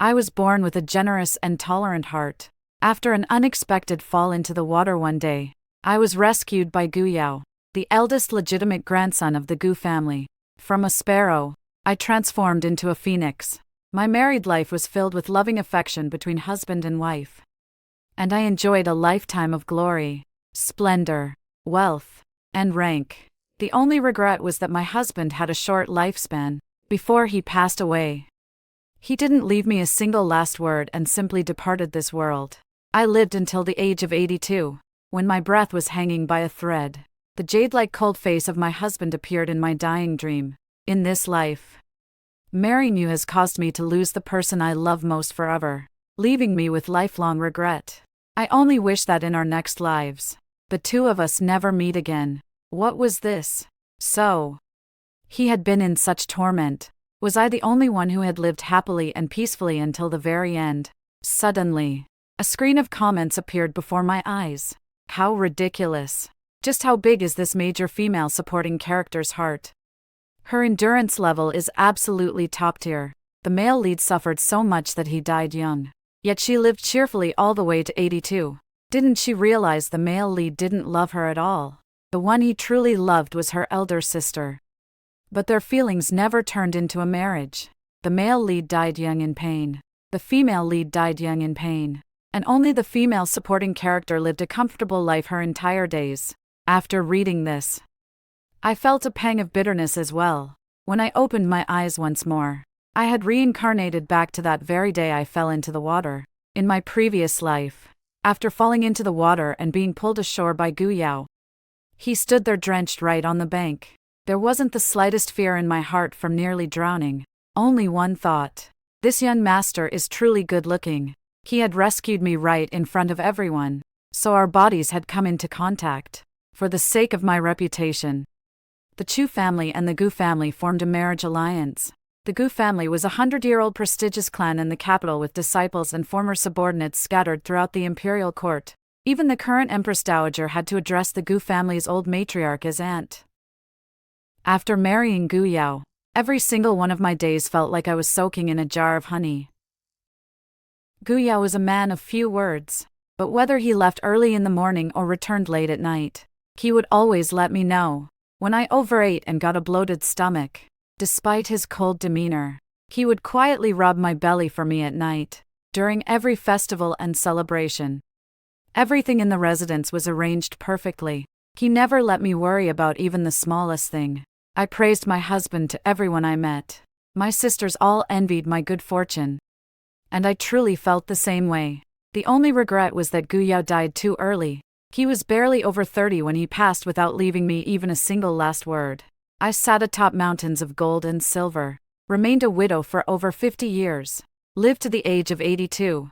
I was born with a generous and tolerant heart. After an unexpected fall into the water one day, I was rescued by Gu Yao, the eldest legitimate grandson of the Gu family. From a sparrow, I transformed into a phoenix. My married life was filled with loving affection between husband and wife. And I enjoyed a lifetime of glory, splendor, wealth, and rank. The only regret was that my husband had a short lifespan before he passed away. He didn't leave me a single last word and simply departed this world. I lived until the age of 82, when my breath was hanging by a thread. The jade-like cold face of my husband appeared in my dying dream. In this life, marrying you has caused me to lose the person I love most forever, leaving me with lifelong regret. I only wish that in our next lives, the two of us never meet again. What was this? So, he had been in such torment. Was I the only one who had lived happily and peacefully until the very end? Suddenly, a screen of comments appeared before my eyes. How ridiculous. Just how big is this major female supporting character's heart? Her endurance level is absolutely top tier. The male lead suffered so much that he died young. Yet she lived cheerfully all the way to 82. Didn't she realize the male lead didn't love her at all? The one he truly loved was her elder sister. But their feelings never turned into a marriage. The male lead died young in pain. The female lead died young in pain. And only the female supporting character lived a comfortable life her entire days. After reading this, I felt a pang of bitterness as well. When I opened my eyes once more, I had reincarnated back to that very day I fell into the water. In my previous life, after falling into the water and being pulled ashore by Gu Yao, he stood there drenched right on the bank. There wasn't the slightest fear in my heart from nearly drowning. Only one thought. This young master is truly good-looking. He had rescued me right in front of everyone. So our bodies had come into contact. For the sake of my reputation, the Chu family and the Gu family formed a marriage alliance. The Gu family was a 100-year-old prestigious clan in the capital with disciples and former subordinates scattered throughout the imperial court. Even the current Empress Dowager had to address the Gu family's old matriarch as aunt. After marrying Gu Yao, every single one of my days felt like I was soaking in a jar of honey. Gu Yao was a man of few words, but whether he left early in the morning or returned late at night, he would always let me know. When I overate and got a bloated stomach, despite his cold demeanor, he would quietly rub my belly for me at night. During every festival and celebration, everything in the residence was arranged perfectly. He never let me worry about even the smallest thing. I praised my husband to everyone I met. My sisters all envied my good fortune. And I truly felt the same way. The only regret was that Gu Yao died too early. He was barely over 30 when he passed without leaving me even a single last word. I sat atop mountains of gold and silver, remained a widow for over 50 years, lived to the age of 82,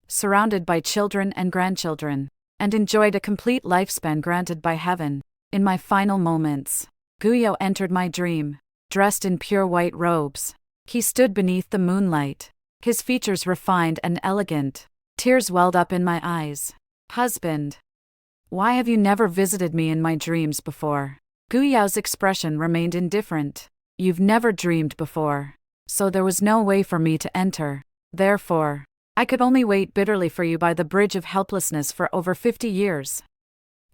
surrounded by children and grandchildren, and enjoyed a complete lifespan granted by heaven. In my final moments, Gu Yao entered my dream, dressed in pure white robes. He stood beneath the moonlight, his features refined and elegant. Tears welled up in my eyes. Husband, why have you never visited me in my dreams before? Gu Yao's expression remained indifferent. You've never dreamed before, so there was no way for me to enter. Therefore, I could only wait bitterly for you by the bridge of helplessness for over 50 years.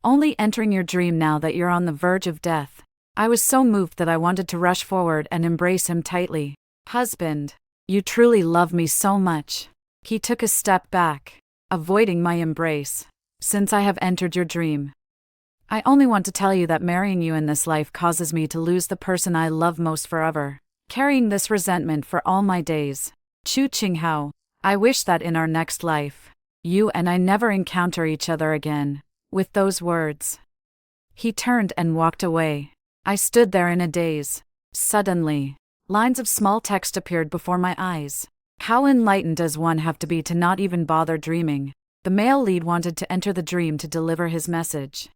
Only entering your dream now that you're on the verge of death. I was so moved that I wanted to rush forward and embrace him tightly. Husband, you truly love me so much. He took a step back, avoiding my embrace. Since I have entered your dream, I only want to tell you that marrying you in this life causes me to lose the person I love most forever, carrying this resentment for all my days. Chu Qinghao, I wish that in our next life, you and I never encounter each other again. With those words, he turned and walked away. I stood there in a daze. Suddenly, lines of small text appeared before my eyes. How enlightened does one have to be to not even bother dreaming? The male lead wanted to enter the dream to deliver his message,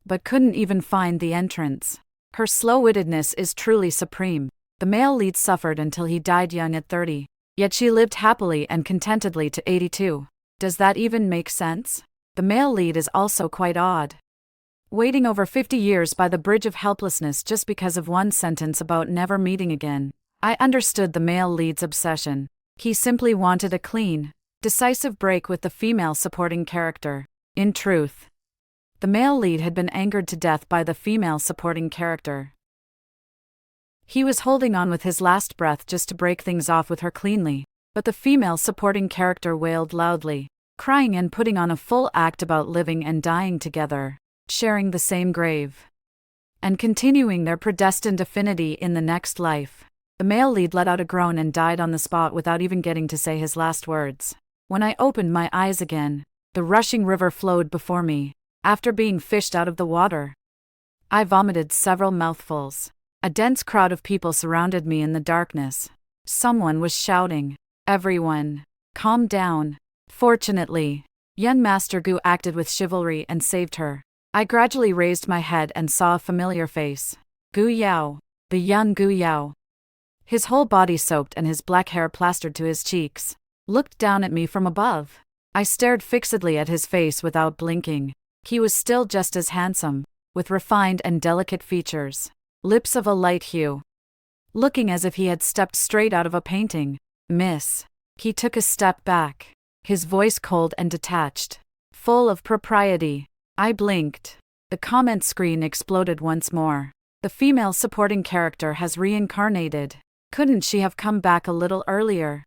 but couldn't even find the entrance. Her slow-wittedness is truly supreme. The male lead suffered until he died young at 30, yet she lived happily and contentedly to 82. Does that even make sense? The male lead is also quite odd. Waiting over 50 years by the bridge of helplessness just because of one sentence about never meeting again. I understood the male lead's obsession. He simply wanted a clean, decisive break with the female supporting character. In truth, the male lead had been angered to death by the female supporting character. He was holding on with his last breath just to break things off with her cleanly, but the female supporting character wailed loudly, crying and putting on a full act about living and dying together, sharing the same grave, and continuing their predestined affinity in the next life. The male lead let out a groan and died on the spot without even getting to say his last words. When I opened my eyes again, the rushing river flowed before me, after being fished out of the water. I vomited several mouthfuls. A dense crowd of people surrounded me in the darkness. Someone was shouting, "Everyone, calm down." Fortunately, young Master Gu acted with chivalry and saved her. I gradually raised my head and saw a familiar face. Gu Yao, the young Gu Yao. His whole body soaked and his black hair plastered to his cheeks, looked down at me from above. I stared fixedly at his face without blinking. He was still just as handsome, with refined and delicate features, lips of a light hue, looking as if he had stepped straight out of a painting. "Miss." He took a step back, his voice cold and detached, full of propriety. I blinked. The comment screen exploded once more. The female supporting character has reincarnated. Couldn't she have come back a little earlier?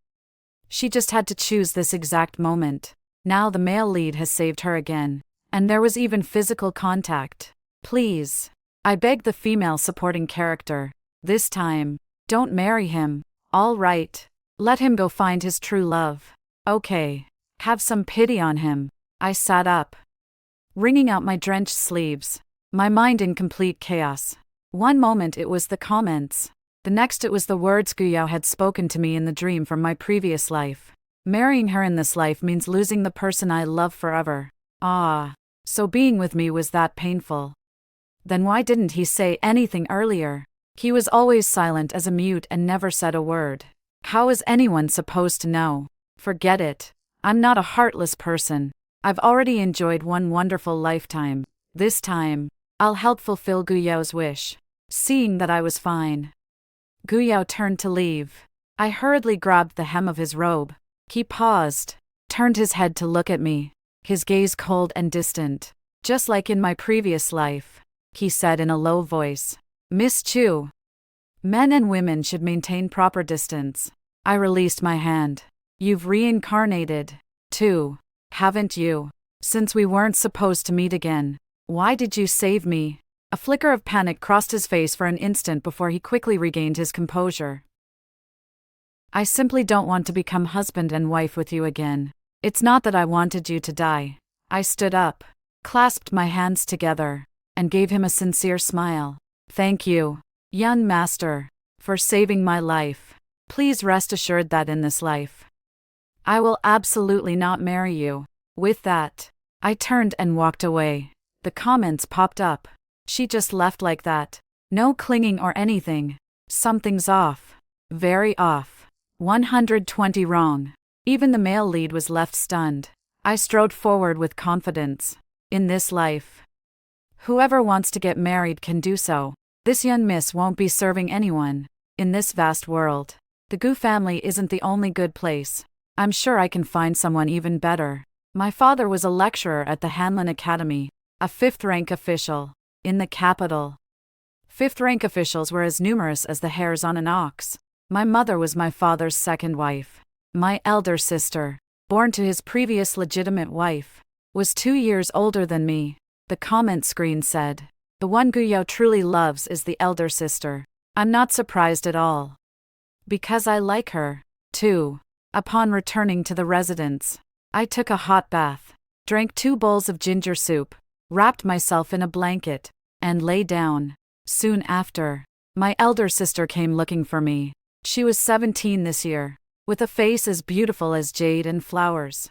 She just had to choose this exact moment. Now the male lead has saved her again. And there was even physical contact. "Please," I begged the female supporting character. "This time, don't marry him, all right? Let him go find his true love. Okay. Have some pity on him." I sat up, wringing out my drenched sleeves, my mind in complete chaos. One moment it was the comments. The next it was the words Guyao had spoken to me in the dream from my previous life. Marrying her in this life means losing the person I love forever. Ah, so being with me was that painful. Then why didn't he say anything earlier? He was always silent as a mute and never said a word. How is anyone supposed to know? Forget it. I'm not a heartless person. I've already enjoyed one wonderful lifetime. This time, I'll help fulfill Guyao's wish. Seeing that I was fine, Guyao turned to leave. I hurriedly grabbed the hem of his robe. He paused, turned his head to look at me, his gaze cold and distant. "Just like in my previous life," he said in a low voice. "Miss Chu, men and women should maintain proper distance." I released my hand. "You've reincarnated, too, haven't you? Since we weren't supposed to meet again, why did you save me?" A flicker of panic crossed his face for an instant before he quickly regained his composure. "I simply don't want to become husband and wife with you again. It's not that I wanted you to die." I stood up, clasped my hands together, and gave him a sincere smile. "Thank you, young master, for saving my life. Please rest assured that in this life, I will absolutely not marry you." With that, I turned and walked away. The comments popped up. "She just left like that. No clinging or anything. Something's off. Very off. 120 wrong." Even the male lead was left stunned. I strode forward with confidence. In this life, whoever wants to get married can do so. This young miss won't be serving anyone. In this vast world, the Gu family isn't the only good place. I'm sure I can find someone even better. My father was a lecturer at the Hanlin Academy, a fifth-rank official, in the capital. Fifth-rank officials were as numerous as the hairs on an ox. My mother was my father's second wife. My elder sister, born to his previous legitimate wife, was 2 years older than me. The comment screen said, "The one Guyao truly loves is the elder sister." I'm not surprised at all, because I like her, too. Upon returning to the residence, I took a hot bath, drank 2 bowls of ginger soup, wrapped myself in a blanket, and lay down. Soon after, my elder sister came looking for me. She was 17 this year, with a face as beautiful as jade and flowers,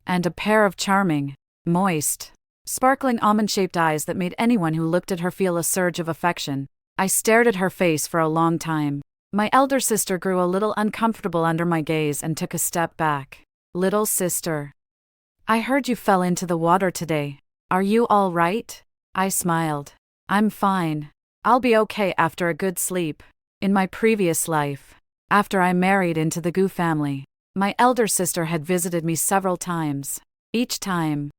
and a pair of charming, moist, sparkling almond-shaped eyes that made anyone who looked at her feel a surge of affection. I stared at her face for a long time. My elder sister grew a little uncomfortable under my gaze and took a step back. "Little sister, I heard you fell into the water today. Are you all right?" I smiled. "I'm fine. I'll be okay after a good sleep. In my previous life, After I married into the Gu family, my elder sister had visited me several times. Each time,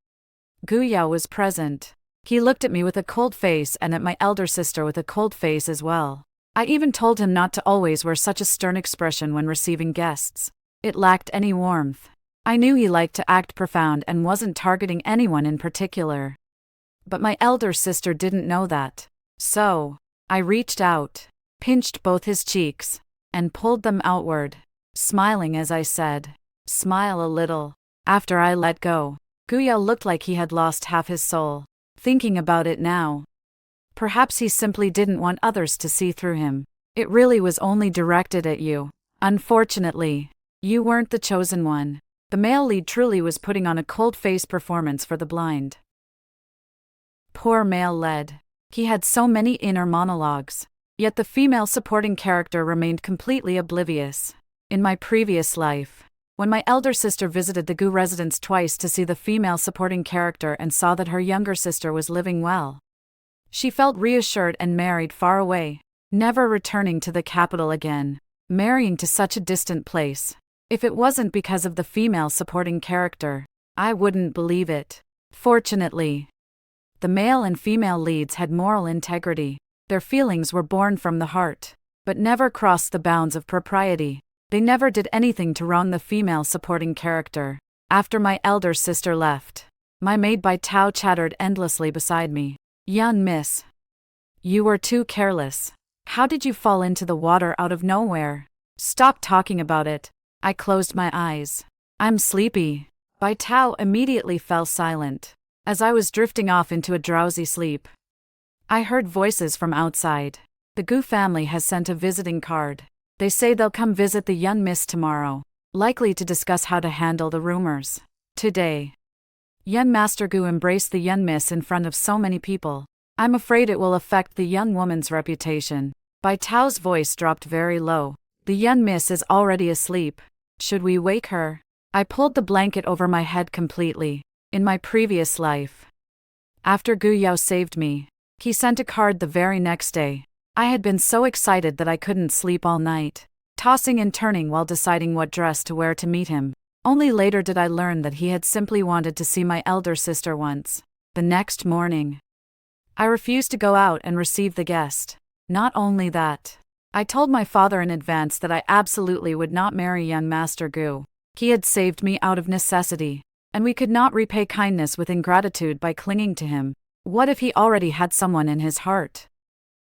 Gu Yao was present. He looked at me with a cold face and at my elder sister with a cold face as well. I even told him not to always wear such a stern expression when receiving guests. It lacked any warmth. I knew he liked to act profound and wasn't targeting anyone in particular. But my elder sister didn't know that. So, I reached out, pinched both his cheeks, and pulled them outward, smiling as I said, "Smile a little." After I let go, Gu Yao looked like he had lost half his soul. Thinking about it now, perhaps he simply didn't want others to see through him. It really was only directed at you. Unfortunately, you weren't the chosen one. The male lead truly was putting on a cold-face performance for the blind. Poor male lead. He had so many inner monologues, yet the female supporting character remained completely oblivious. In my previous life, when my elder sister visited the Gu residence twice to see the female supporting character and saw that her younger sister was living well, she felt reassured and married far away, never returning to the capital again, marrying to such a distant place. If it wasn't because of the female supporting character, I wouldn't believe it. Fortunately, the male and female leads had moral integrity. Their feelings were born from the heart, but never crossed the bounds of propriety. They never did anything to wrong the female supporting character. After my elder sister left, my maid Bai Tao chattered endlessly beside me. "Young miss, you were too careless. How did you fall into the water out of nowhere? Stop talking about it." I closed my eyes. "I'm sleepy." Bai Tao immediately fell silent. As I was drifting off into a drowsy sleep, I heard voices from outside. The Gu family has sent a visiting card. They say they'll come visit the young miss tomorrow, likely to discuss how to handle the rumors. Today, young Master Gu embraced the young miss in front of so many people. I'm afraid it will affect the young woman's reputation. Bai Tao's voice dropped very low. "The young miss is already asleep. Should we wake her?" I pulled the blanket over my head completely. In my previous life, after Gu Yao saved me, he sent a card the very next day. I had been so excited that I couldn't sleep all night, tossing and turning while deciding what dress to wear to meet him. Only later did I learn that he had simply wanted to see my elder sister once. The next morning, I refused to go out and receive the guest. Not only that, I told my father in advance that I absolutely would not marry young Master Gu. He had saved me out of necessity, and we could not repay kindness with ingratitude by clinging to him. What if he already had someone in his heart?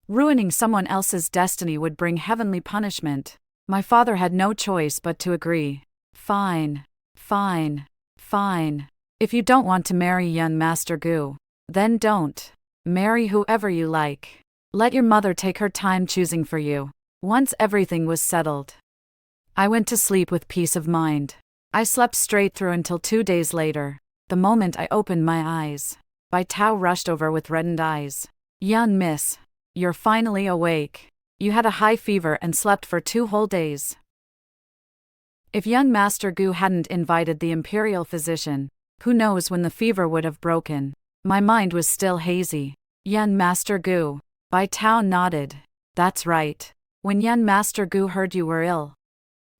Ruining someone else's destiny would bring heavenly punishment. My father had no choice but to agree. Fine. If you don't want to marry young Master Gu, then don't. Marry whoever you like. Let your mother take her time choosing for you. Once everything was settled, I went to sleep with peace of mind. I slept straight through until 2 days later. The moment I opened my eyes, Bai Tao rushed over with reddened eyes. "Young miss, you're finally awake. You had a high fever and slept for 2 whole days." If young Master Gu hadn't invited the imperial physician, who knows when the fever would have broken. My mind was still hazy. "Young Master Gu." Bai Tao nodded. "That's right. When young Master Gu heard you were ill,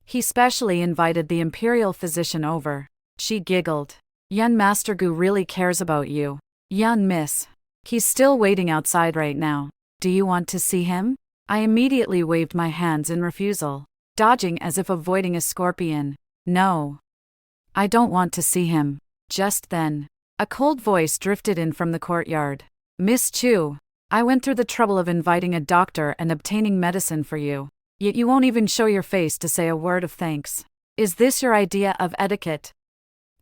he specially invited the imperial physician over." She giggled. "Young Master Gu really cares about you. Young miss. He's still waiting outside right now. Do you want to see him?" I immediately waved my hands in refusal, dodging as if avoiding a scorpion. "No. I don't want to see him." Just then, a cold voice drifted in from the courtyard. "Miss Chu, I went through the trouble of inviting a doctor and obtaining medicine for you, yet you won't even show your face to say a word of thanks. Is this your idea of etiquette?"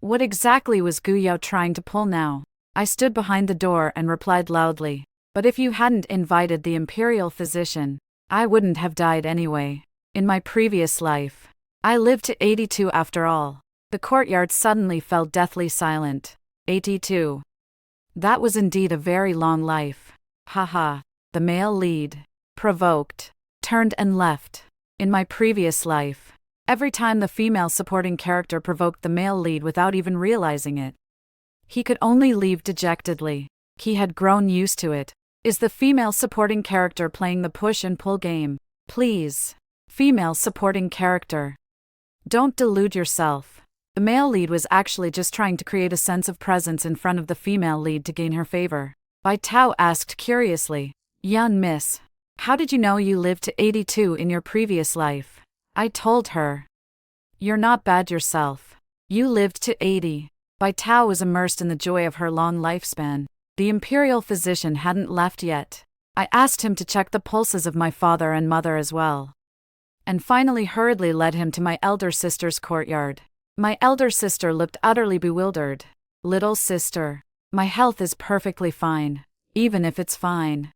What exactly was Gu Yao trying to pull now? I stood behind the door and replied loudly, "But if you hadn't invited the imperial physician, I wouldn't have died anyway. In my previous life, I lived to 82 after all." The courtyard suddenly fell deathly silent. 82. That was indeed a very long life. Haha. The male lead, provoked, turned and left. In my previous life, every time the female supporting character provoked the male lead without even realizing it, he could only leave dejectedly. He had grown used to it. Is the female supporting character playing the push and pull game? Please. Female supporting character. Don't delude yourself. The male lead was actually just trying to create a sense of presence in front of the female lead to gain her favor. Bai Tao asked curiously, "Young miss, how did you know you lived to 82 in your previous life?" I told her. "You're not bad yourself. You lived to 80. Bai Tao was immersed in the joy of her long lifespan. The imperial physician hadn't left yet. I asked him to check the pulses of my father and mother as well. And finally hurriedly led him to my elder sister's courtyard. My elder sister looked utterly bewildered. "Little sister, my health is perfectly fine, even if it's fine.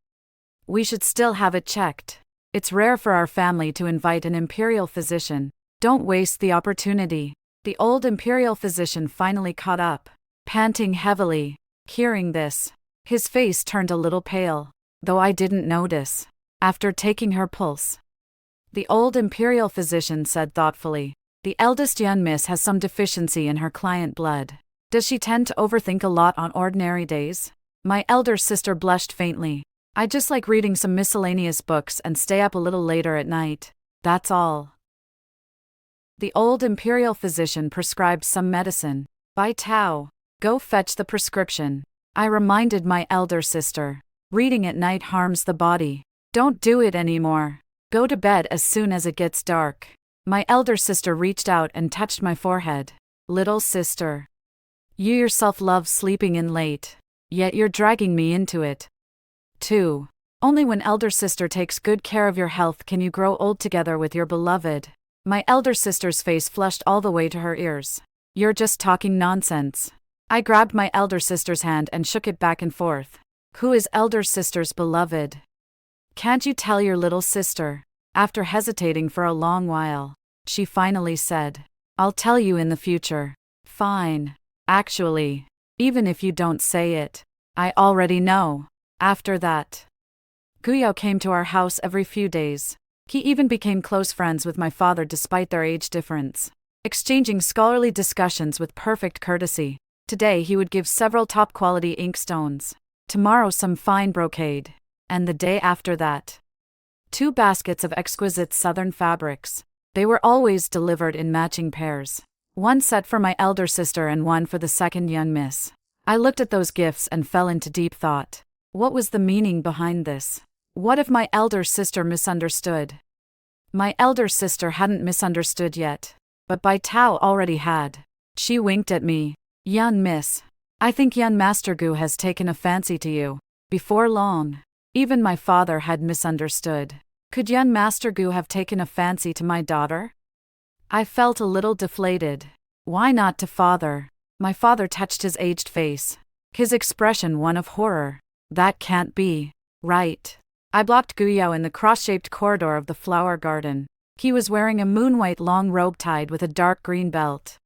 We should still have it checked. It's rare for our family to invite an imperial physician. Don't waste the opportunity." The old imperial physician finally caught up, panting heavily. Hearing this, his face turned a little pale, though I didn't notice. After taking her pulse, the old imperial physician said thoughtfully, "The eldest young miss has some deficiency in her client blood. Does she tend to overthink a lot on ordinary days?" My elder sister blushed faintly. "I just like reading some miscellaneous books and stay up a little later at night. That's all." The old imperial physician prescribed some medicine. "Bai Tao, go fetch the prescription," I reminded my elder sister. "Reading at night harms the body. Don't do it anymore. Go to bed as soon as it gets dark." My elder sister reached out and touched my forehead. "Little sister, you yourself love sleeping in late, yet you're dragging me into it, too. Only when elder sister takes good care of your health can you grow old together with your beloved." My elder sister's face flushed all the way to her ears. "You're just talking nonsense." I grabbed my elder sister's hand and shook it back and forth. "Who is elder sister's beloved? Can't you tell your little sister?" After hesitating for a long while, she finally said, "I'll tell you in the future." "Fine. Actually, even if you don't say it, I already know." After that, Guyao came to our house every few days. He even became close friends with my father despite their age difference, exchanging scholarly discussions with perfect courtesy. Today he would give several top-quality inkstones, tomorrow some fine brocade, and the day after that, 2 baskets of exquisite southern fabrics. They were always delivered in matching pairs, one set for my elder sister and one for the second young miss. I looked at those gifts and fell into deep thought. What was the meaning behind this? What if my elder sister misunderstood? My elder sister hadn't misunderstood yet, but Bai Tao already had. She winked at me. "Young miss, I think young Master Gu has taken a fancy to you." Before long, even my father had misunderstood. Could young Master Gu have taken a fancy to my daughter? I felt a little deflated. Why not to father? My father touched his aged face, his expression one of horror. That can't be right. I blocked Guyao in the cross-shaped corridor of the flower garden. He was wearing a moon-white long robe tied with a dark green belt,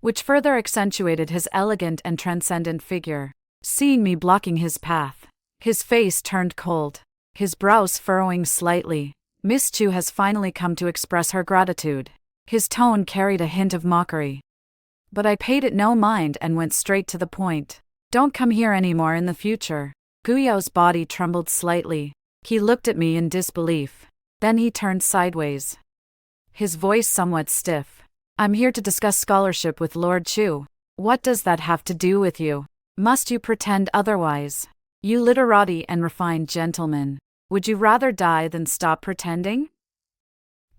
which further accentuated his elegant and transcendent figure. Seeing me blocking his path, his face turned cold, his brows furrowing slightly. "Miss Chu has finally come to express her gratitude." His tone carried a hint of mockery, but I paid it no mind and went straight to the point. "Don't come here anymore in the future." Guyao's body trembled slightly. He looked at me in disbelief. Then he turned sideways, his voice somewhat stiff. "I'm here to discuss scholarship with Lord Chu. What does that have to do with you? Must you pretend otherwise? You literati and refined gentlemen, would you rather die than stop pretending?"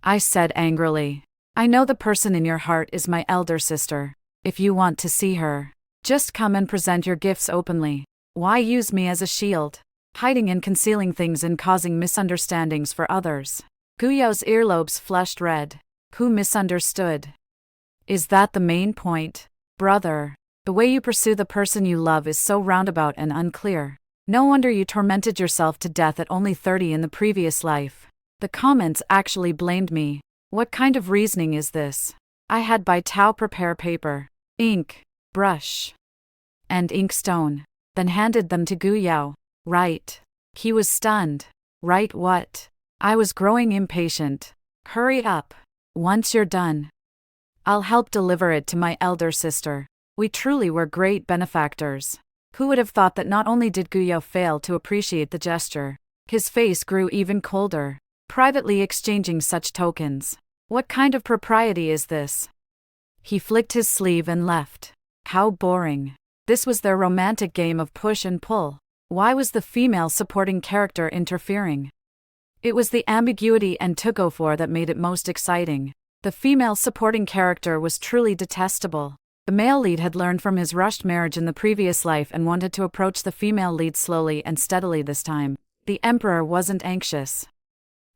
I said angrily. "I know the person in your heart is my elder sister. If you want to see her, just come and present your gifts openly. Why use me as a shield, hiding and concealing things and causing misunderstandings for others?" Guyao's earlobes flushed red. "Who misunderstood? Is that the main point? Brother, the way you pursue the person you love is so roundabout and unclear. No wonder you tormented yourself to death at only 30 in the previous life." The comments actually blamed me. What kind of reasoning is this? I had Bai Tao prepare paper, ink, brush, and inkstone, then handed them to Guyao. "Right." He was stunned. "Right what?" I was growing impatient. "Hurry up. Once you're done, I'll help deliver it to my elder sister." We truly were great benefactors. Who would have thought that not only did Guyao fail to appreciate the gesture, his face grew even colder. privately exchanging such tokens. What kind of propriety is this? He flicked his sleeve and left. How boring. This was their romantic game of push and pull. Why was the female supporting character interfering? It was the ambiguity and tug-of-war that made it most exciting. The female supporting character was truly detestable. The male lead had learned from his rushed marriage in the previous life and wanted to approach the female lead slowly and steadily this time. The emperor wasn't anxious.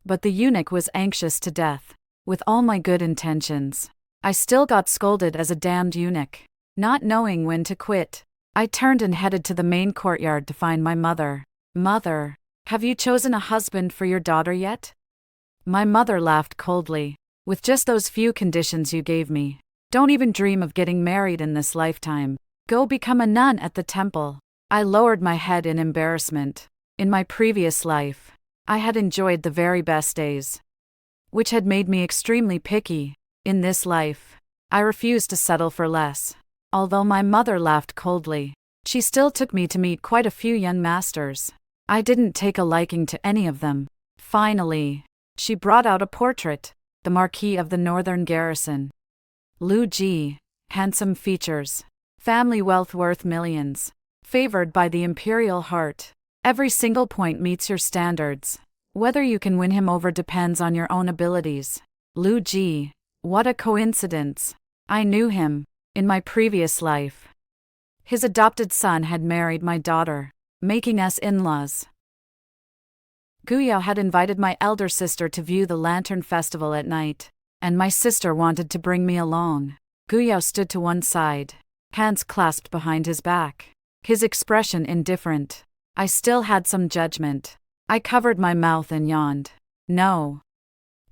But the eunuch was anxious to death. With all my good intentions, I still got scolded as a damned eunuch. Not knowing when to quit, I turned and headed to the main courtyard to find my mother. Mother, have you chosen a husband for your daughter yet? My mother laughed coldly. With just those few conditions you gave me, don't even dream of getting married in this lifetime. Go become a nun at the temple. I lowered my head in embarrassment. In my previous life, I had enjoyed the very best days, which had made me extremely picky. In this life, I refused to settle for less. Although my mother laughed coldly, she still took me to meet quite a few young masters. I didn't take a liking to any of them. Finally, she brought out a portrait, the Marquis of the Northern Garrison. Lu Ji, handsome features, family wealth worth millions, favored by the imperial heart. Every single point meets your standards. Whether you can win him over depends on your own abilities. Lu Ji, what a coincidence. I knew him, in my previous life. His adopted son had married my daughter, making us in-laws. Guyao had invited my elder sister to view the Lantern Festival at night, and my sister wanted to bring me along. Guyao stood to one side, hands clasped behind his back, his expression indifferent. I still had some judgment. I covered my mouth and yawned. No.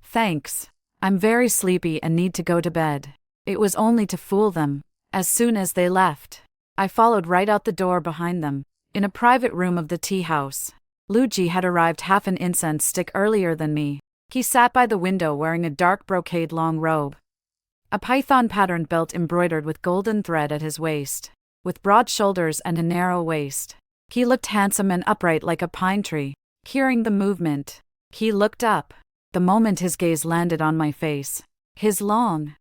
Thanks. I'm very sleepy and need to go to bed. It was only to fool them. As soon as they left, I followed right out the door behind them. In a private room of the tea house, Lu Ji had arrived half an incense stick earlier than me. He sat by the window wearing a dark brocade long robe, a python-patterned belt embroidered with golden thread at his waist, with broad shoulders and a narrow waist. He looked handsome and upright like a pine tree. Hearing the movement, he looked up. The moment his gaze landed on my face, his long,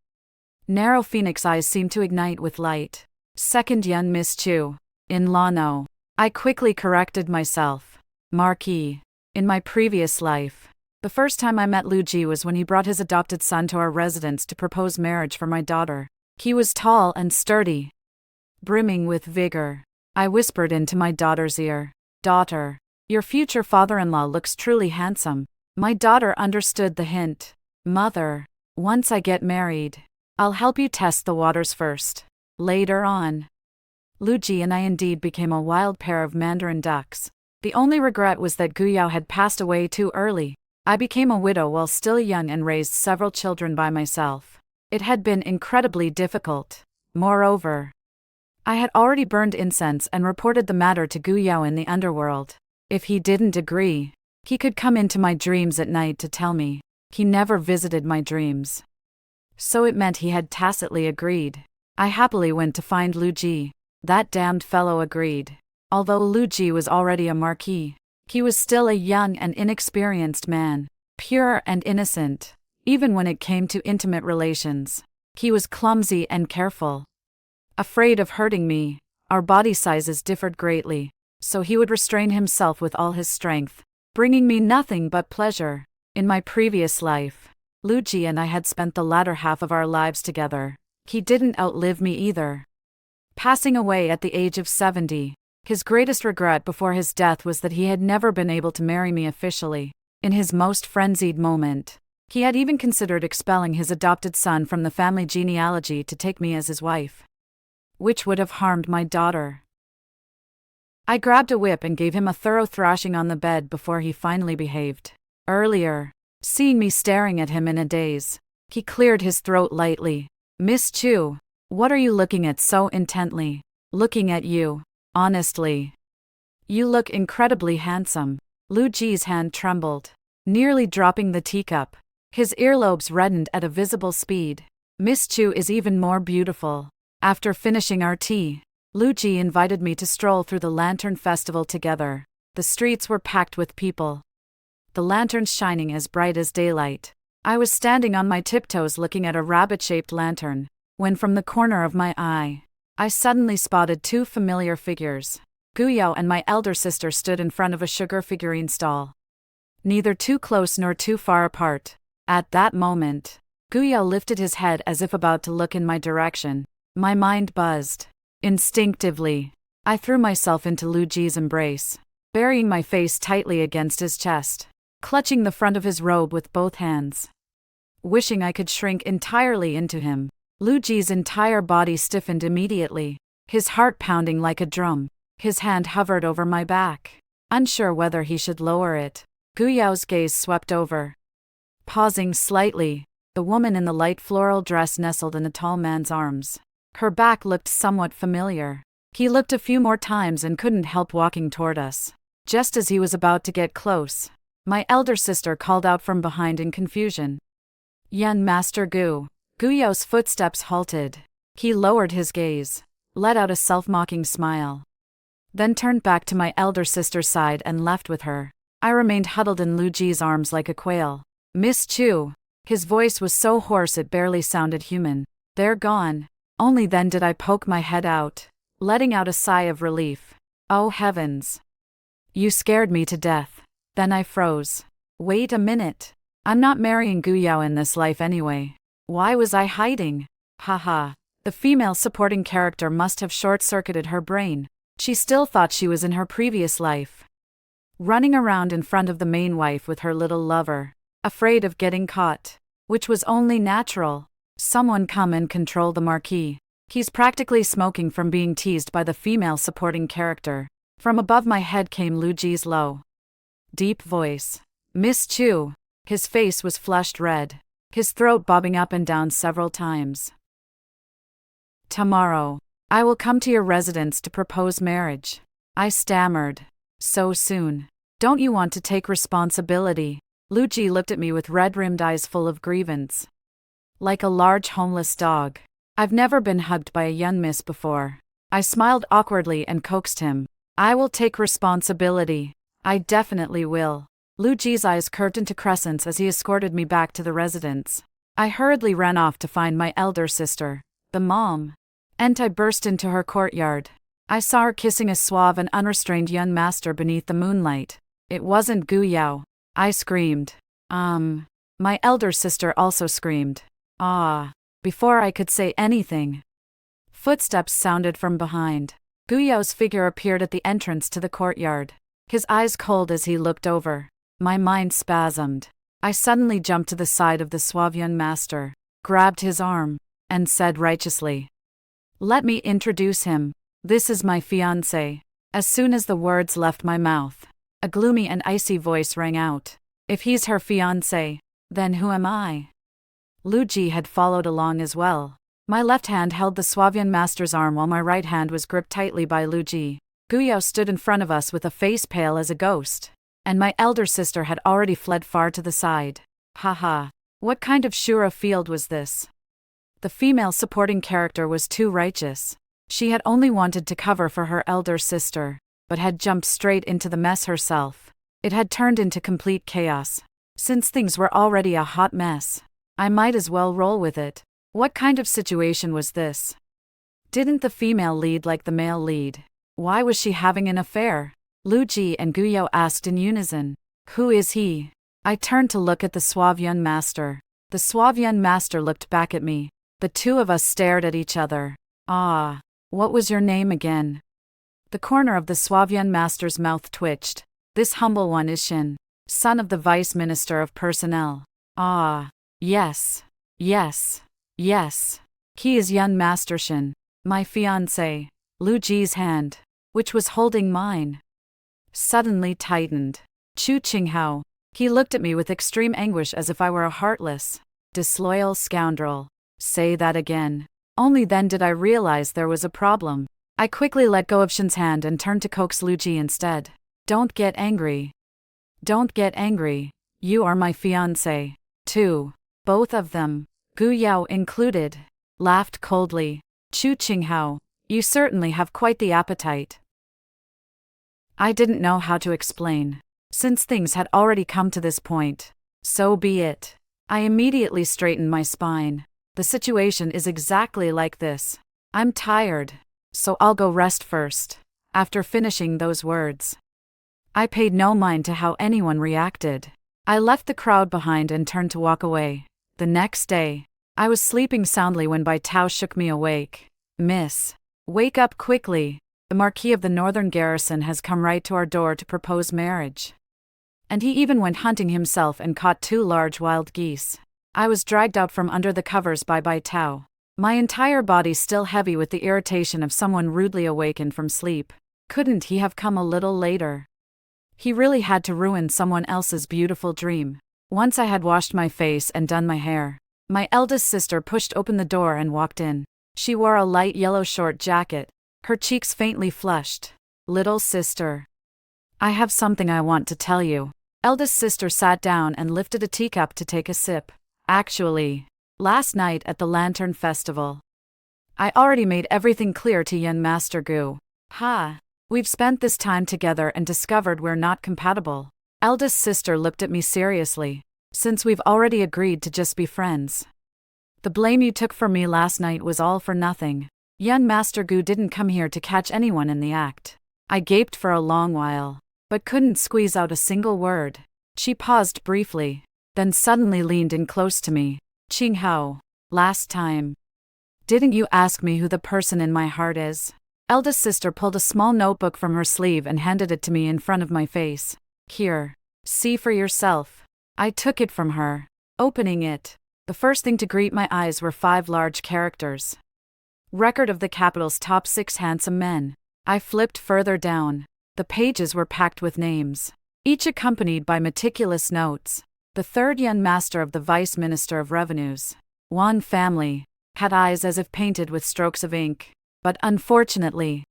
narrow phoenix eyes seemed to ignite with light. Second young Miss Chu. In-law no. I quickly corrected myself. Marquis. In my previous life, the first time I met Lu Ji was when he brought his adopted son to our residence to propose marriage for my daughter. He was tall and sturdy, brimming with vigor. I whispered into my daughter's ear, "Daughter, your future father-in-law looks truly handsome." My daughter understood the hint. "Mother, once I get married, I'll help you test the waters first. Later on." Lu Ji and I indeed became a wild pair of mandarin ducks. The only regret was that Guyao had passed away too early. I became a widow while still young and raised several children by myself. It had been incredibly difficult. Moreover, I had already burned incense and reported the matter to Guyao in the underworld. If he didn't agree, he could come into my dreams at night to tell me. He never visited my dreams, so it meant he had tacitly agreed. I happily went to find Lu Ji. That damned fellow agreed. Although Lu Ji was already a marquis, he was still a young and inexperienced man, pure and innocent. Even when it came to intimate relations, he was clumsy and careful. Afraid of hurting me, our body sizes differed greatly, so he would restrain himself with all his strength, bringing me nothing but pleasure. In my previous life, Lu Ji and I had spent the latter half of our lives together. He didn't outlive me either, passing away at the age of 70. His greatest regret before his death was that he had never been able to marry me officially. In his most frenzied moment, he had even considered expelling his adopted son from the family genealogy to take me as his wife, which would have harmed my daughter. I grabbed a whip and gave him a thorough thrashing on the bed before he finally behaved. Earlier, seeing me staring at him in a daze, he cleared his throat lightly. "Miss Chu, what are you looking at so intently?" "Looking at you. Honestly, you look incredibly handsome." Lu Ji's hand trembled, nearly dropping the teacup. His earlobes reddened at a visible speed. "Miss Chu is even more beautiful." After finishing our tea, Lu Ji invited me to stroll through the Lantern Festival together. The streets were packed with people, the lanterns shining as bright as daylight. I was standing on my tiptoes looking at a rabbit-shaped lantern, when from the corner of my eye, I suddenly spotted two familiar figures. Guyao and my elder sister stood in front of a sugar figurine stall. Neither too close nor too far apart. At that moment, Guyao lifted his head as if about to look in my direction. My mind buzzed. Instinctively, I threw myself into Lu Ji's embrace, burying my face tightly against his chest, clutching the front of his robe with both hands. Wishing I could shrink entirely into him, Lu Ji's entire body stiffened immediately, his heart pounding like a drum. His hand hovered over my back. Unsure whether he should lower it, Guyao's gaze swept over. Pausing slightly, the woman in the light floral dress nestled in the tall man's arms. Her back looked somewhat familiar. He looked a few more times and couldn't help walking toward us. Just as he was about to get close, my elder sister called out from behind in confusion. "Young Master Gu." Guyao's footsteps halted. He lowered his gaze, let out a self-mocking smile, then turned back to my elder sister's side and left with her. I remained huddled in Lu Ji's arms like a quail. "Miss Chu." His voice was so hoarse it barely sounded human. "They're gone." Only then did I poke my head out, letting out a sigh of relief. "Oh heavens. You scared me to death." Then I froze. Wait a minute. I'm not marrying Guyao in this life anyway. Why was I hiding? Haha. The female supporting character must have short-circuited her brain. She still thought she was in her previous life, running around in front of the main wife with her little lover, afraid of getting caught, which was only natural. Someone come and control the Marquis. He's practically smoking from being teased by the female supporting character. From above my head came Lu Ji's low, deep voice. "Miss Chu." His face was flushed red, his throat bobbing up and down several times. "Tomorrow, I will come to your residence to propose marriage." I stammered. "So soon? Don't you want to take responsibility?" Lu Ji looked at me with red-rimmed eyes full of grievance. Like a large homeless dog. "I've never been hugged by a young miss before." I smiled awkwardly and coaxed him. "I will take responsibility. I definitely will." Lu Ji's eyes curved into crescents as he escorted me back to the residence. I hurriedly ran off to find my elder sister, the mom, and I burst into her courtyard. I saw her kissing a suave and unrestrained young master beneath the moonlight. It wasn't Guyao. I screamed. My elder sister also screamed. "Ah!" before I could say anything. Footsteps sounded from behind. Guyao's figure appeared at the entrance to the courtyard, his eyes cold as he looked over. My mind spasmed. I suddenly jumped to the side of the suave young master, grabbed his arm, and said righteously, "Let me introduce him. This is my fiancé." As soon as the words left my mouth, a gloomy and icy voice rang out. "If he's her fiancé, then who am I?" Lu Ji had followed along as well. My left hand held the suave young master's arm while my right hand was gripped tightly by Lu Ji. Guyao stood in front of us with a face pale as a ghost, and my elder sister had already fled far to the side. Haha, what kind of Shura field was this? The female supporting character was too righteous. She had only wanted to cover for her elder sister, but had jumped straight into the mess herself. It had turned into complete chaos. Since things were already a hot mess, I might as well roll with it. What kind of situation was this? Didn't the female lead like the male lead? Why was she having an affair? Lu Ji and Guyao asked in unison. "Who is he?" I turned to look at the suave young master. The suave young master looked back at me. The two of us stared at each other. "Ah, what was your name again?" The corner of the suave young master's mouth twitched. "This humble one is Shin, son of the Vice Minister of Personnel." "Ah, yes, yes, yes. He is young Master Shin, my fiancé." Lu Ji's hand, which was holding mine, suddenly tightened. "Chu Qinghao." He looked at me with extreme anguish as if I were a heartless, disloyal scoundrel. "Say that again." Only then did I realize there was a problem. I quickly let go of Shin's hand and turned to coax Lu Ji instead. "Don't get angry. Don't get angry. You are my fiancé, too." Both of them, Guyao included, laughed coldly. "Chu Qinghao, you certainly have quite the appetite." I didn't know how to explain. Since things had already come to this point, so be it. I immediately straightened my spine. The situation is exactly like this. I'm tired, so I'll go rest first. After finishing those words, I paid no mind to how anyone reacted. I left the crowd behind and turned to walk away. The next day, I was sleeping soundly when Bai Tao shook me awake. Miss, wake up quickly. The Marquis of the Northern Garrison has come right to our door to propose marriage. And he even went hunting himself and caught 2 large wild geese. I was dragged out from under the covers by Bai Tao, my entire body still heavy with the irritation of someone rudely awakened from sleep. Couldn't he have come a little later? He really had to ruin someone else's beautiful dream. Once I had washed my face and done my hair, my eldest sister pushed open the door and walked in. She wore a light yellow short jacket, her cheeks faintly flushed. Little sister, I have something I want to tell you. Eldest sister sat down and lifted a teacup to take a sip. Actually, last night at the Lantern Festival, I already made everything clear to young Master Gu. We've spent this time together and discovered we're not compatible. Eldest sister looked at me seriously. Since we've already agreed to just be friends, the blame you took for me last night was all for nothing. Young Master Gu didn't come here to catch anyone in the act. I gaped for a long while, but couldn't squeeze out a single word. She paused briefly, then suddenly leaned in close to me. Qing Hao, last time, didn't you ask me who the person in my heart is? Eldest sister pulled a small notebook from her sleeve and handed it to me in front of my face. Here, see for yourself. I took it from her. Opening it, the first thing to greet my eyes were 5 large characters. Record of the capital's top 6 handsome men. I flipped further down. The pages were packed with names, each accompanied by meticulous notes. The 3rd young master of the Vice Minister of Revenues, Wan family, had eyes as if painted with strokes of ink. But unfortunately,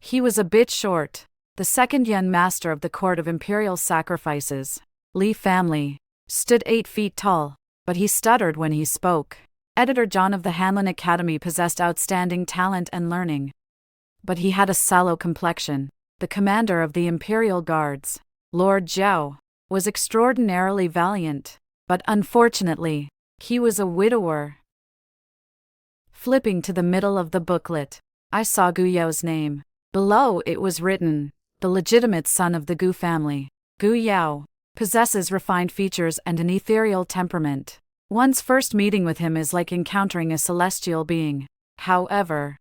he was a bit short. The 2nd young master of the Court of Imperial Sacrifices, Li family, stood 8 feet tall, but he stuttered when he spoke. Editor John of the Hanlon Academy possessed outstanding talent and learning, but he had a sallow complexion. The commander of the Imperial Guards, Lord Zhao, was extraordinarily valiant, but unfortunately, he was a widower. Flipping to the middle of the booklet, I saw Gu Yao's name. Below it was written, the legitimate son of the Gu family. Gu Yao possesses refined features and an ethereal temperament. One's first meeting with him is like encountering a celestial being. However,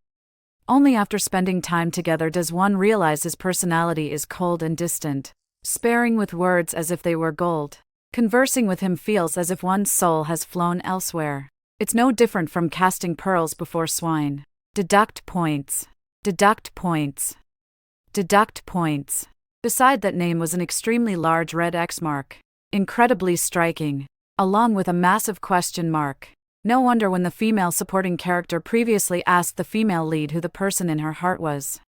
only after spending time together does one realize his personality is cold and distant, sparing with words as if they were gold. Conversing with him feels as if one's soul has flown elsewhere. It's no different from casting pearls before swine. Deduct points. Deduct points. Deduct points. Beside that name was an extremely large red X mark. Incredibly striking, along with a massive question mark. No wonder when the female supporting character previously asked the female lead who the person in her heart was,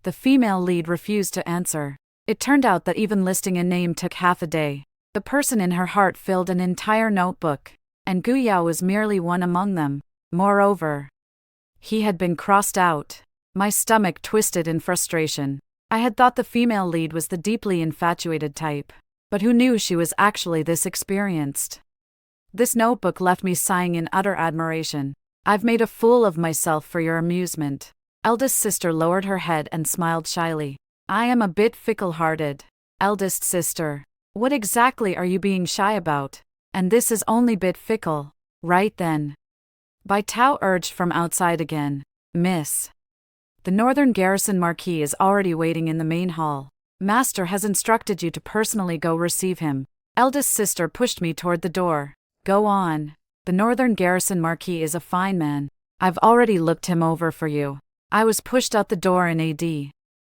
the female lead refused to answer. It turned out that even listing a name took half a day. The person in her heart filled an entire notebook, and Gu Yao was merely one among them. Moreover, he had been crossed out. My stomach twisted in frustration. I had thought the female lead was the deeply infatuated type, but who knew she was actually this experienced? This notebook left me sighing in utter admiration. I've made a fool of myself for your amusement. Eldest sister lowered her head and smiled shyly. I am a bit fickle-hearted. Eldest sister, what exactly are you being shy about? And this is only bit fickle, right then? Bai Tao urged from outside again. Miss, the Northern Garrison Marquis is already waiting in the main hall. Master has instructed you to personally go receive him. Eldest sister pushed me toward the door. Go on. The Northern Garrison Marquis is a fine man. I've already looked him over for you. I was pushed out the door in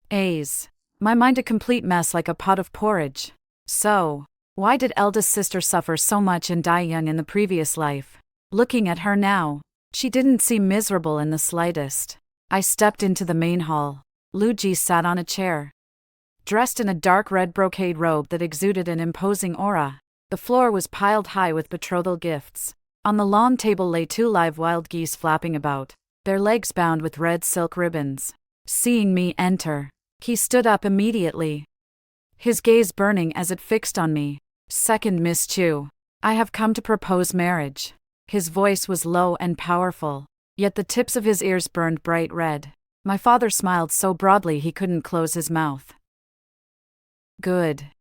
A's. My mind a complete mess like a pot of porridge. So, why did eldest sister suffer so much and die young in the previous life? Looking at her now, she didn't seem miserable in the slightest. I stepped into the main hall. Lu Ji sat on a chair, dressed in a dark red brocade robe that exuded an imposing aura. The floor was piled high with betrothal gifts. On the long table lay 2 live wild geese flapping about, their legs bound with red silk ribbons. Seeing me enter, he stood up immediately. his gaze burning as it fixed on me. "Second Miss Chu, I have come to propose marriage." His voice was low and powerful, yet the tips of his ears burned bright red. My father smiled so broadly he couldn't close his mouth. Good,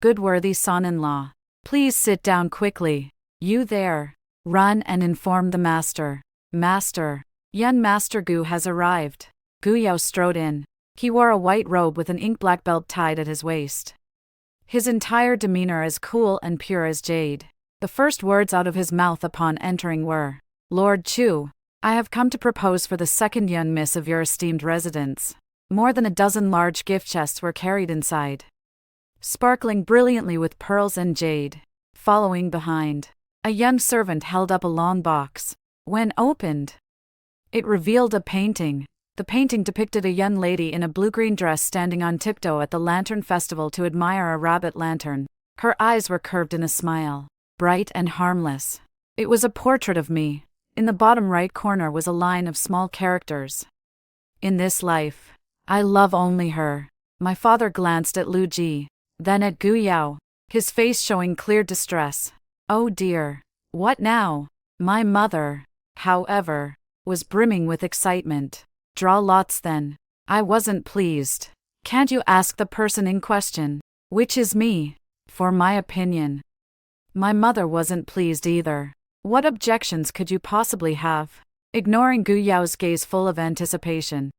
worthy son-in-law. Please sit down quickly. You there. Run and inform the master. Master, young Master Gu has arrived. Gu Yao strode in. He wore a white robe with an ink-black belt tied at his waist. His entire demeanor as cool and pure as jade. The first words out of his mouth upon entering were, "Lord Chu, I have come to propose for the second young miss of your esteemed residence." More than a dozen large gift chests were carried inside, sparkling brilliantly with pearls and jade. Following behind, a young servant held up a long box. When opened, it revealed a painting. The painting depicted a young lady in a blue-green dress standing on tiptoe at the lantern festival to admire a rabbit lantern. Her eyes were curved in a smile, bright and harmless. It was a portrait of me. In the bottom right corner was a line of small characters. "In this life, I love only her." My father glanced at Lu Ji, then at Gu Yao, his face showing clear distress. Oh dear, what now? My mother, however, was brimming with excitement. "Draw lots then." I wasn't pleased. "Can't you ask the person in question, which is me, for my opinion?" My mother wasn't pleased either. What objections could you possibly have? Ignoring Gu Yao's gaze full of anticipation,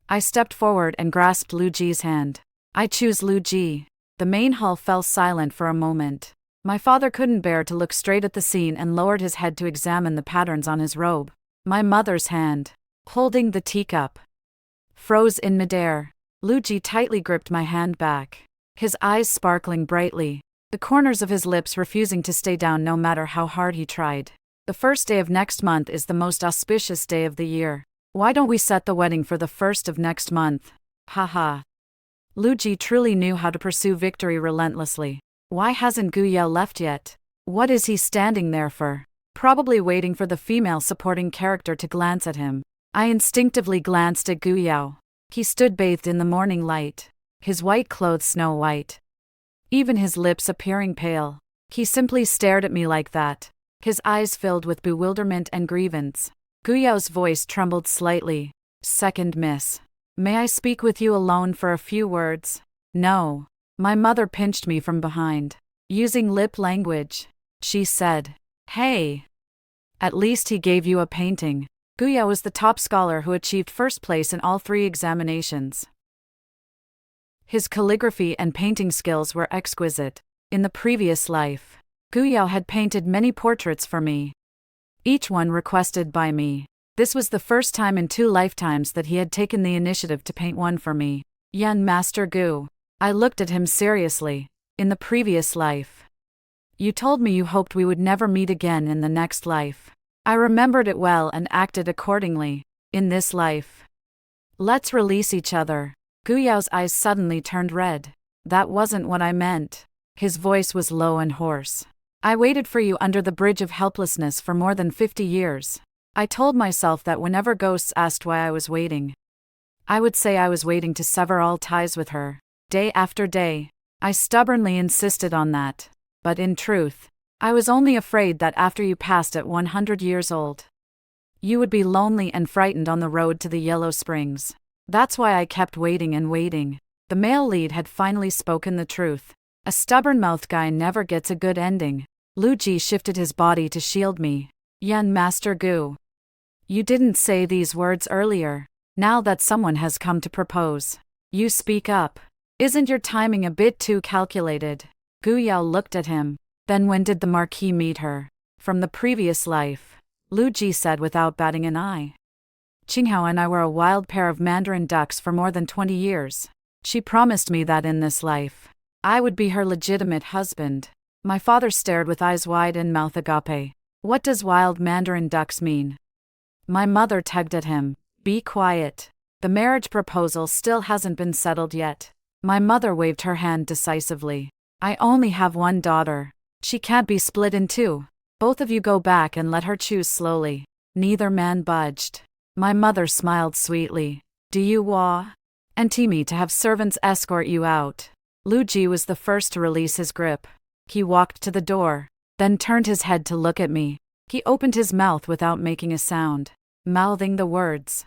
I stepped forward and grasped Lu Ji's hand. "I choose Lu Ji." The main hall fell silent for a moment. My father couldn't bear to look straight at the scene and lowered his head to examine the patterns on his robe. My mother's hand, holding the teacup, froze in midair. Lu Ji tightly gripped my hand back, his eyes sparkling brightly, the corners of his lips refusing to stay down no matter how hard he tried. "The first day of next month is the most auspicious day of the year. Why don't we set the wedding for the first of next month?" Haha. Lu Ji truly knew how to pursue victory relentlessly. Why hasn't Gu Yao left yet? What is he standing there for? Probably waiting for the female supporting character to glance at him. I instinctively glanced at Gu Yao. He stood bathed in the morning light, his white clothes snow white, even his lips appearing pale. He simply stared at me like that, his eyes filled with bewilderment and grievance. Gu Yao's voice trembled slightly. "Second Miss, may I speak with you alone for a few words?" "No." My mother pinched me from behind. Using lip language, she said, "Hey. At least he gave you a painting." Gu Yao was the top scholar who achieved first place in all 3 examinations. His calligraphy and painting skills were exquisite. In the previous life, Gu Yao had painted many portraits for me, each one requested by me. This was the first time in 2 lifetimes that he had taken the initiative to paint one for me. "Young Master Gu." I looked at him seriously. "In the previous life, you told me you hoped we would never meet again in the next life. I remembered it well and acted accordingly. In this life, let's release each other." Gu Yao's eyes suddenly turned red. "That wasn't what I meant." His voice was low and hoarse. "I waited for you under the bridge of helplessness for more than 50 years. I told myself that whenever ghosts asked why I was waiting, I would say I was waiting to sever all ties with her. Day after day, I stubbornly insisted on that. But in truth, I was only afraid that after you passed at 100 years old, you would be lonely and frightened on the road to the Yellow Springs. That's why I kept waiting and waiting." The male lead had finally spoken the truth. A stubborn-mouthed guy never gets a good ending. Lu Ji shifted his body to shield me. "Young Master Gu, you didn't say these words earlier. Now that someone has come to propose, you speak up. Isn't your timing a bit too calculated?" Gu Yao looked at him. "Then when did the Marquis meet her?" "From the previous life," Lu Ji said without batting an eye. "Qinghao and I were a wild pair of mandarin ducks for more than 20 years. She promised me that in this life, I would be her legitimate husband." My father stared with eyes wide and mouth agape. "What does wild mandarin ducks mean?" My mother tugged at him. "Be quiet. The marriage proposal still hasn't been settled yet." My mother waved her hand decisively. "I only have one daughter. She can't be split in 2. Both of you go back and let her choose slowly." Neither man budged. My mother smiled sweetly. "Do you want me to have servants escort you out?" Lu Ji was the first to release his grip. He walked to the door, then turned his head to look at me. He opened his mouth without making a sound, mouthing the words,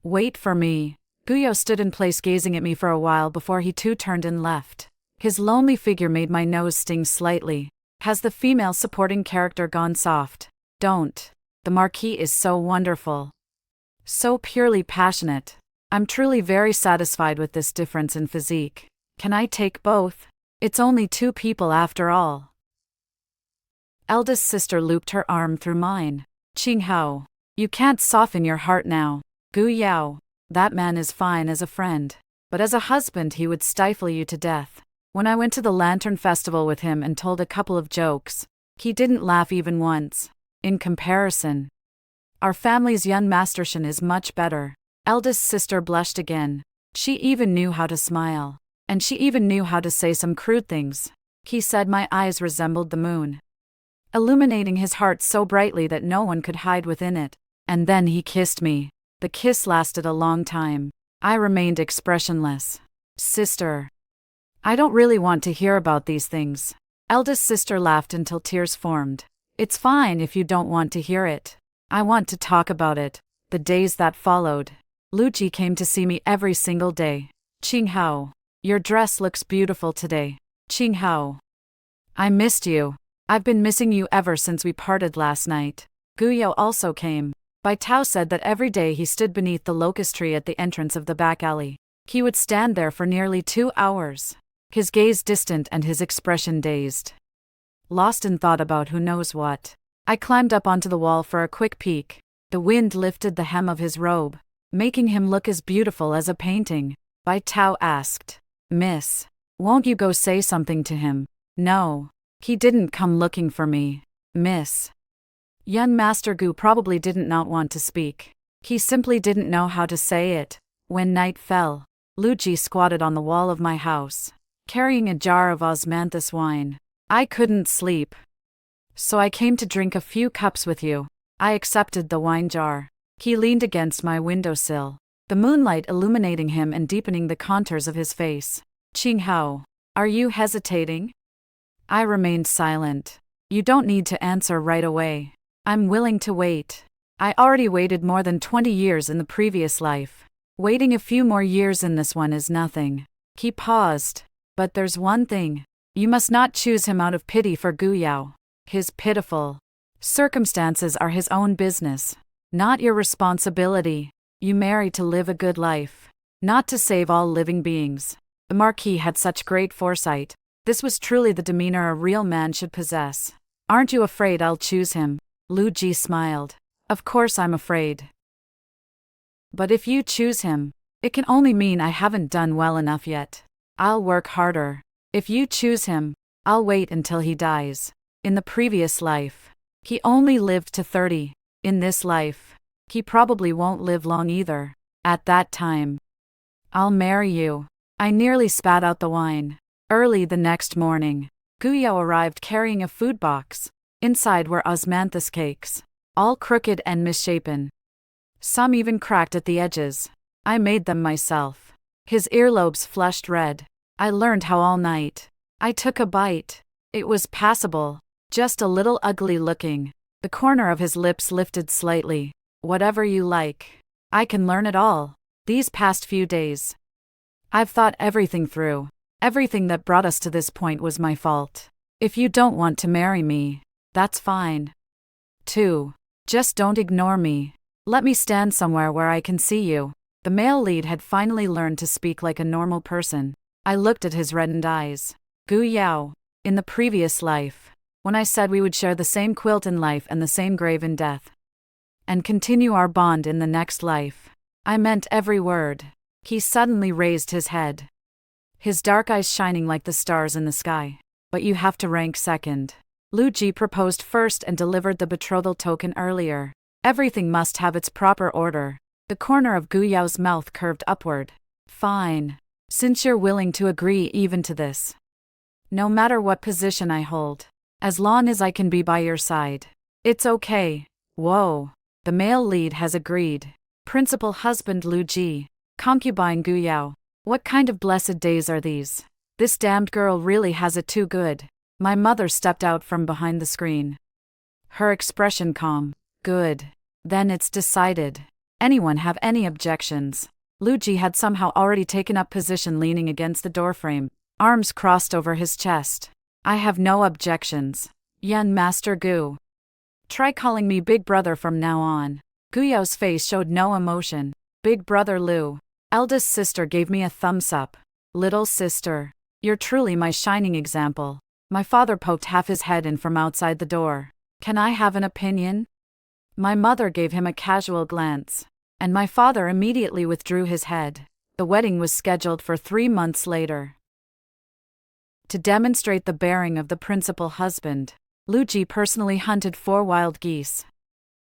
"Wait for me." Guyo stood in place gazing at me for a while before he too turned and left. His lonely figure made my nose sting slightly. Has the female supporting character gone soft? Don't. The Marquis is so wonderful. So purely passionate. I'm truly very satisfied with this difference in physique. Can I take both? It's only two people after all. Eldest sister looped her arm through mine. Qinghao, you can't soften your heart now. Gu Yao, that man is fine as a friend, but as a husband he would stifle you to death. When I went to the Lantern Festival with him and told a couple of jokes, he didn't laugh even once. In comparison, our family's young masterson is much better. Eldest sister blushed again. She even knew how to smile. And she even knew how to say some crude things. He said my eyes resembled the moon, illuminating his heart so brightly that no one could hide within it. And then he kissed me. The kiss lasted a long time. I remained expressionless. Sister, I don't really want to hear about these things. Eldest sister laughed until tears formed. It's fine if you don't want to hear it. I want to talk about it. The days that followed. Lu Ji came to see me every single day. Qinghao, your dress looks beautiful today. Qinghao, I missed you. I've been missing you ever since we parted last night. Guyo also came. Bai Tao said that every day he stood beneath the locust tree at the entrance of the back alley. He would stand there for nearly 2 hours, his gaze distant and his expression dazed. Lost in thought about who knows what. I climbed up onto the wall for a quick peek. The wind lifted the hem of his robe, making him look as beautiful as a painting. Bai Tao asked, "Miss, won't you go say something to him?" No. He didn't come looking for me, miss. Young Master Gu probably didn't not want to speak. He simply didn't know how to say it. When night fell, Lu Ji squatted on the wall of my house, carrying a jar of osmanthus wine. I couldn't sleep, so I came to drink a few cups with you. I accepted the wine jar. He leaned against my windowsill, the moonlight illuminating him and deepening the contours of his face. Qinghao, are you hesitating? I remained silent. You don't need to answer right away. I'm willing to wait. I already waited more than 20 years in the previous life. Waiting a few more years in this one is nothing. He paused. But there's one thing. You must not choose him out of pity for Gu Yao. His pitiful circumstances are his own business, not your responsibility. You marry to live a good life, not to save all living beings. The Marquis had such great foresight. This was truly the demeanor a real man should possess. Aren't you afraid I'll choose him? Lu Ji smiled. Of course I'm afraid. But if you choose him, it can only mean I haven't done well enough yet. I'll work harder. If you choose him, I'll wait until he dies. In the previous life, he only lived to 30. In this life, he probably won't live long either. At that time, I'll marry you. I nearly spat out the wine. Early the next morning, Gu Yao arrived carrying a food box. Inside were osmanthus cakes, all crooked and misshapen. Some even cracked at the edges. I made them myself. His earlobes flushed red. I learned how all night. I took a bite. It was passable, just a little ugly looking. The corner of his lips lifted slightly. Whatever you like. I can learn it all. These past few days, I've thought everything through. Everything that brought us to this point was my fault. If you don't want to marry me, that's fine. 2. Just don't ignore me. Let me stand somewhere where I can see you. The male lead had finally learned to speak like a normal person. I looked at his reddened eyes. Gu Yao, in the previous life, when I said we would share the same quilt in life and the same grave in death, and continue our bond in the next life, I meant every word. He suddenly raised his head, his dark eyes shining like the stars in the sky. But you have to rank second. Lu Ji proposed first and delivered the betrothal token earlier. Everything must have its proper order. The corner of Gu Yao's mouth curved upward. Fine. Since you're willing to agree even to this. No matter what position I hold. As long as I can be by your side. It's okay. Whoa. The male lead has agreed. Principal husband Lu Ji. Concubine Gu Yao. What kind of blessed days are these? This damned girl really has it too good. My mother stepped out from behind the screen. Her expression calm. Good. Then it's decided. Anyone have any objections? Luigi had somehow already taken up position leaning against the doorframe, arms crossed over his chest. I have no objections. Yen Master Gu. Try calling me Big Brother from now on. Guyao's face showed no emotion. Big Brother Lu. Eldest sister gave me a thumbs up. Little sister. You're truly my shining example. My father poked half his head in from outside the door. Can I have an opinion? My mother gave him a casual glance, and my father immediately withdrew his head. The wedding was scheduled for 3 months later. To demonstrate the bearing of the principal husband, Luigi personally hunted 4 wild geese,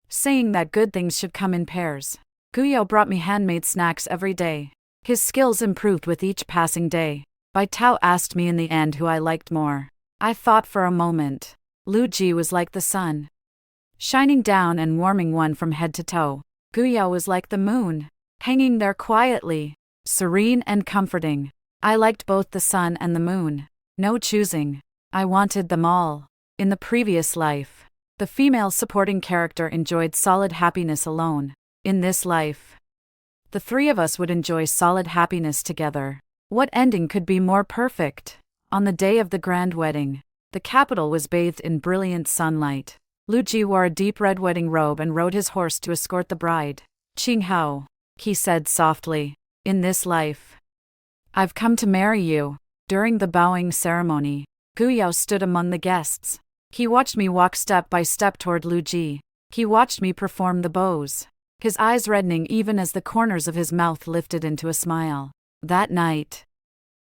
saying that good things should come in pairs. Guyao brought me handmade snacks every day. His skills improved with each passing day. Bai Tao asked me in the end who I liked more. I thought for a moment. Luigi was like the sun, shining down and warming one from head to toe. Guyao was like the moon, hanging there quietly, serene and comforting. I liked both the sun and the moon. No choosing. I wanted them all. In the previous life, the female supporting character enjoyed solid happiness alone. In this life, the 3 of us would enjoy solid happiness together. What ending could be more perfect? On the day of the grand wedding, the capital was bathed in brilliant sunlight. Luigi wore a deep red wedding robe and rode his horse to escort the bride. Qinghao, he said softly, in this life, I've come to marry you. During the bowing ceremony, Guyao stood among the guests. He watched me walk step by step toward Luigi. He watched me perform the bows, his eyes reddening even as the corners of his mouth lifted into a smile. That night,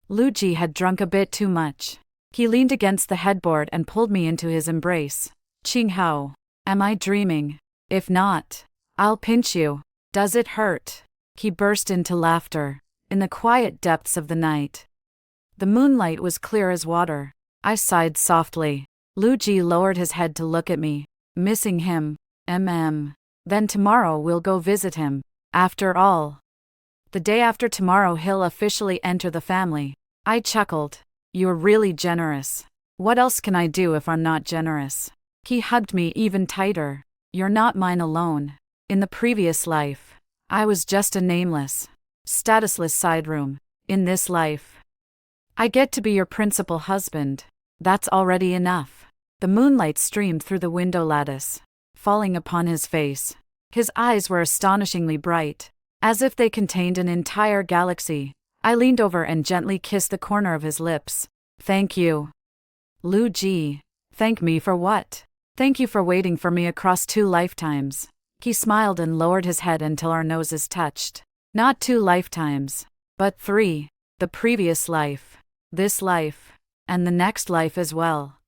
Luigi had drunk a bit too much. He leaned against the headboard and pulled me into his embrace. Qinghao, am I dreaming? If not, I'll pinch you. Does it hurt? He burst into laughter. In the quiet depths of the night, the moonlight was clear as water. I sighed softly. Luigi lowered his head to look at me. Missing him. Then tomorrow we'll go visit him. After all, the day after tomorrow he'll officially enter the family. I chuckled. You're really generous. What else can I do if I'm not generous? He hugged me even tighter. You're not mine alone. In the previous life, I was just a nameless, statusless side room. In this life, I get to be your principal husband. That's already enough. The moonlight streamed through the window lattice, falling upon his face. His eyes were astonishingly bright, as if they contained an entire galaxy. I leaned over and gently kissed the corner of his lips. Thank you. Luigi. Thank me for what? Thank you for waiting for me across 2 lifetimes. He smiled and lowered his head until our noses touched. Not 2 lifetimes, but 3. The previous life, this life, and the next life as well.